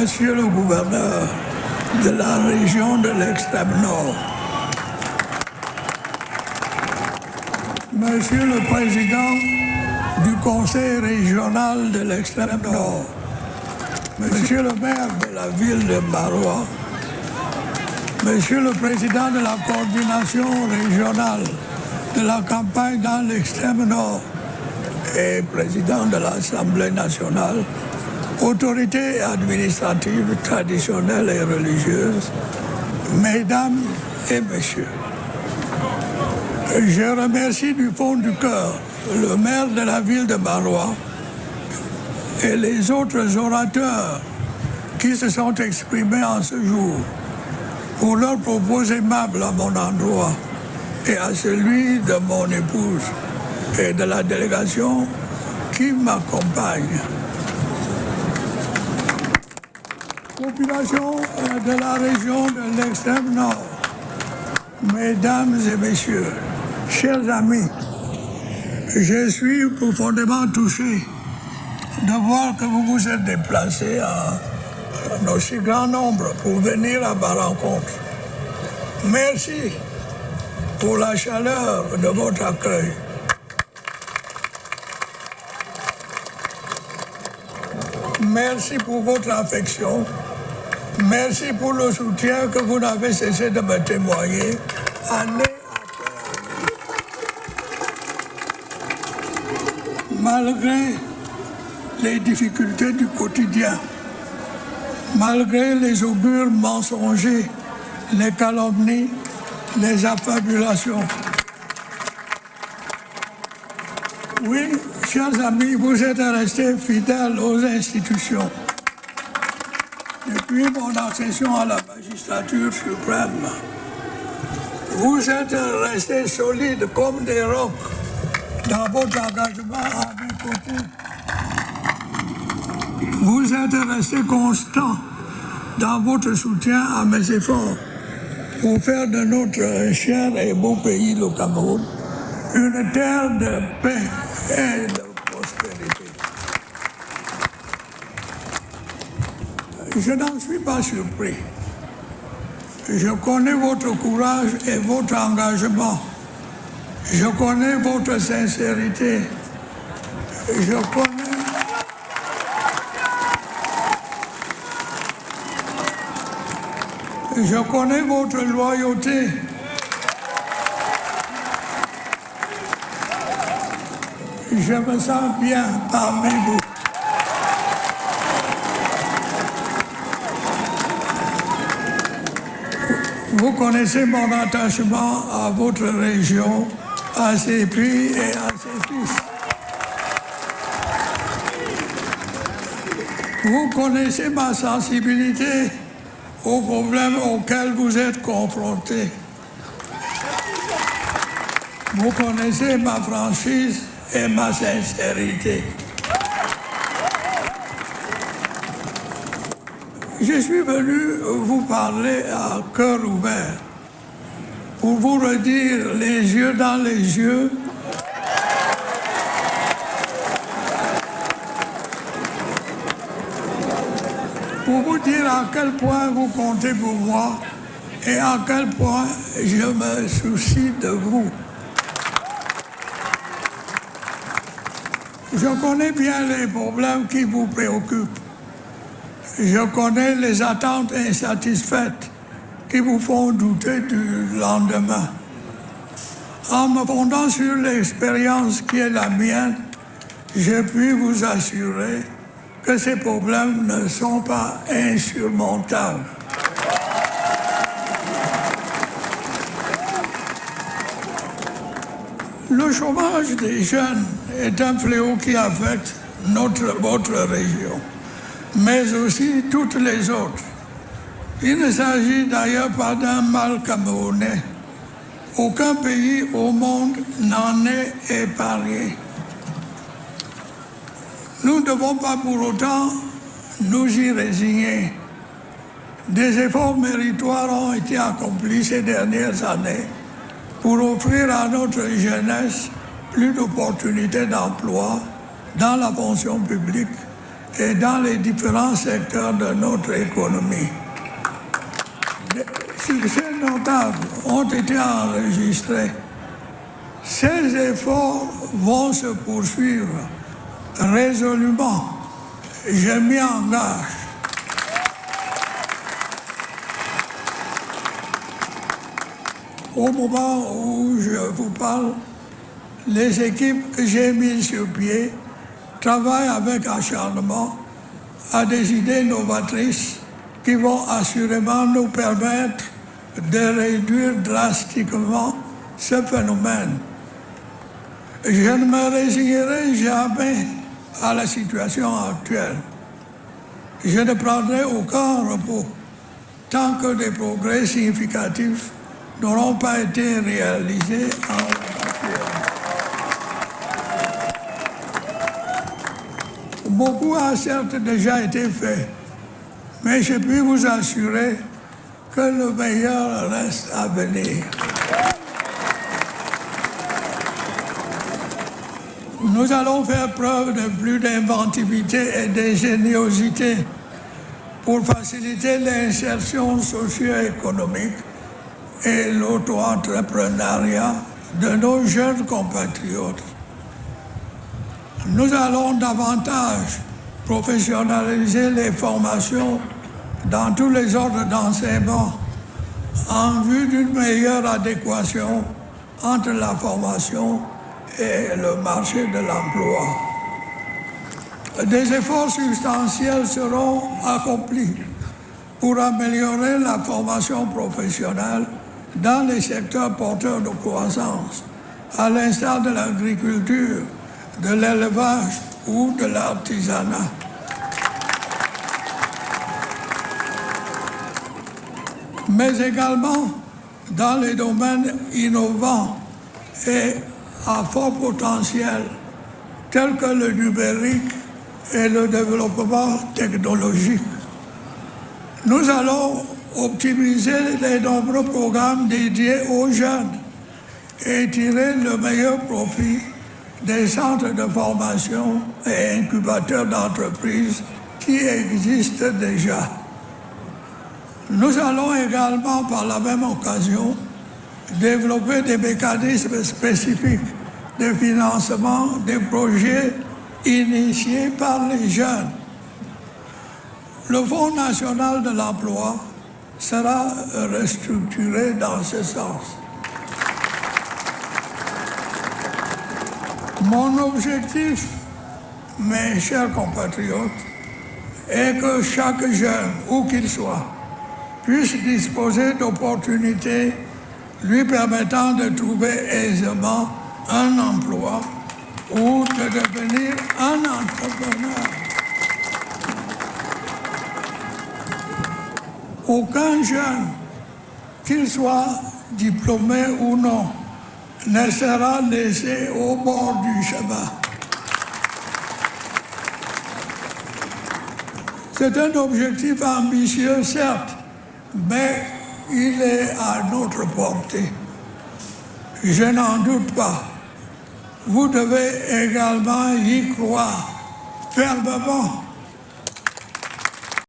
Monsieur le gouverneur de la région de l'extrême nord, Monsieur le président du conseil régional de l'extrême nord, Monsieur le maire de la ville de Maroua, Monsieur le président de la coordination régionale de la campagne dans l'extrême nord et président de l'Assemblée nationale, autorités administratives, traditionnelles et religieuses, mesdames et messieurs, je remercie du fond du cœur le maire de la ville de Maroua et les autres orateurs qui se sont exprimés en ce jour pour leurs propos aimables à mon endroit et à celui de mon épouse et de la délégation qui m'accompagne. Population de la région de l'extrême nord, mesdames et messieurs, chers amis, je suis profondément touché de voir que vous vous êtes déplacés en aussi grand nombre pour venir à ma rencontre. Merci pour la chaleur de votre accueil. Merci pour votre affection. Merci pour le soutien que vous n'avez cessé de me témoigner année après année. Malgré les difficultés du quotidien, malgré les augures mensongers, les calomnies, les affabulations. Oui, chers amis, vous êtes restés fidèles aux institutions. Depuis mon accession à la magistrature suprême, vous êtes restés solides comme des rocs dans votre engagement à mes côtés. Vous êtes restés constants dans votre soutien à mes efforts pour faire de notre cher et beau pays, le Cameroun, une terre de paix et de prospérité. Je n'en suis pas surpris. Je connais votre courage et votre engagement. Je connais votre sincérité. Je connais votre loyauté. Je me sens bien parmi vous. Vous connaissez mon attachement à votre région, à ses filles et à ses fils. Vous connaissez ma sensibilité aux problèmes auxquels vous êtes confrontés. Vous connaissez ma franchise et ma sincérité. Je suis venu vous parler à cœur ouvert pour vous redire les yeux dans les yeux pour vous dire à quel point vous comptez pour moi et à quel point je me soucie de vous. Je connais bien les problèmes qui vous préoccupent. Je connais les attentes insatisfaites qui vous font douter du lendemain. En me fondant sur l'expérience qui est la mienne, je puis vous assurer que ces problèmes ne sont pas insurmontables. Le chômage des jeunes est un fléau qui affecte votre région, mais aussi toutes les autres. Il ne s'agit d'ailleurs pas d'un mal camerounais. Aucun pays au monde n'en est épargné. Nous ne devons pas pour autant nous y résigner. Des efforts méritoires ont été accomplis ces dernières années pour offrir à notre jeunesse plus d'opportunités d'emploi dans la fonction publique et dans les différents secteurs de notre économie. Des succès notables ont été enregistrés. Ces efforts vont se poursuivre résolument. Je m'y engage. Au moment où je vous parle, les équipes que j'ai mises sur pied travaillent avec acharnement à des idées novatrices qui vont assurément nous permettre de réduire drastiquement ce phénomène. Je ne me résignerai jamais à la situation actuelle. Je ne prendrai aucun repos tant que des progrès significatifs n'auront pas été réalisés en la matière. Beaucoup a certes déjà été fait, mais je puis vous assurer que le meilleur reste à venir. Nous allons faire preuve de plus d'inventivité et d'ingéniosité pour faciliter l'insertion socio-économique et l'auto-entrepreneuriat de nos jeunes compatriotes. Nous allons davantage professionnaliser les formations dans tous les ordres d'enseignement en vue d'une meilleure adéquation entre la formation et le marché de l'emploi. Des efforts substantiels seront accomplis pour améliorer la formation professionnelle dans les secteurs porteurs de croissance, à l'instar de l'agriculture, de l'élevage ou de l'artisanat. Mais également dans les domaines innovants et à fort potentiel, tels que le numérique et le développement technologique. Nous allons optimiser les nombreux programmes dédiés aux jeunes et tirer le meilleur profit des centres de formation et incubateurs d'entreprises qui existent déjà. Nous allons également, par la même occasion, développer des mécanismes spécifiques de financement des projets initiés par les jeunes. Le Fonds national de l'emploi sera restructuré dans ce sens. Mon objectif, mes chers compatriotes, est que chaque jeune, où qu'il soit, puisse disposer d'opportunités lui permettant de trouver aisément un emploi ou de devenir un entrepreneur. Aucun jeune, qu'il soit diplômé ou non, ne sera laissé au bord du chemin. C'est un objectif ambitieux, certes, mais il est à notre portée. Je n'en doute pas. Vous devez également y croire fermement.